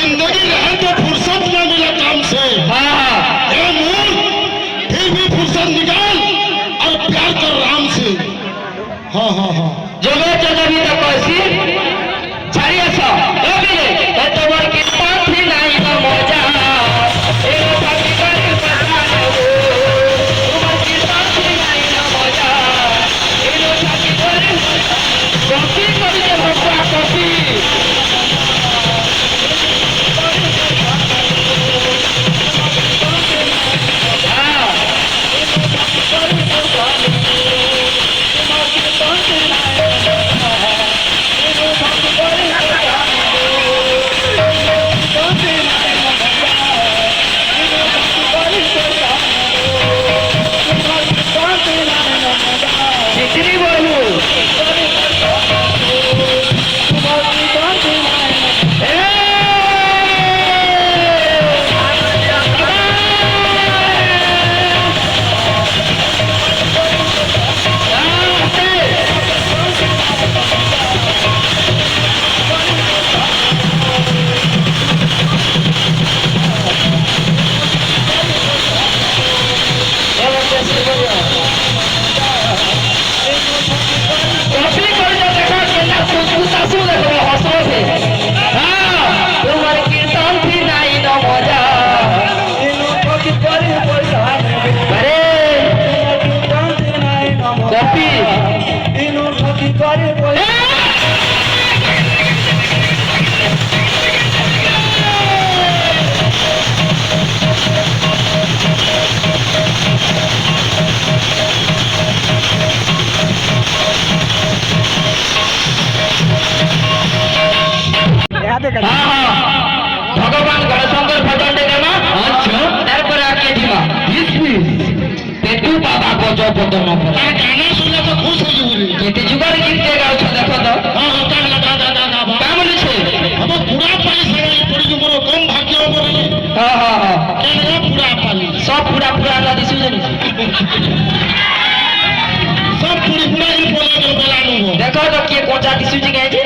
जिंदगी रहे तो फुर्सत न मिला काम से। ए मूर्ख, फिर भी फुर्सत निकाल और प्यार कर राम से। हाँ हाँ हाँ जगह जगह भी तो कैसी छाड़ी अच्छा कभी ले तो बोल के पास ही नहीं ना मजा एरो साथी करे पता न हो तुम्हारे के पास ही नहीं ना मजा एरो साथी करे कॉफी कभी ले भगवा कॉफी भगवान गणशंकर भजन देना अच्छा तारपर आके दिमा पेटू बाबा को जो पदन पर गाना सुनले तो खुश हो जबुरी केते जुगाड़ गीत के गाउ छ देखो तो हां हां का काम लिछे हम पूरा पाली सगाई पड़ी जो मोर कम भाग्य पड़ी हां हां हां केने पूरा पाली सब पूरा नदी सुजनी सब पूरी पूरा इन बोला जो बोलानो देखो तो के कोचा दिसु जी गए जी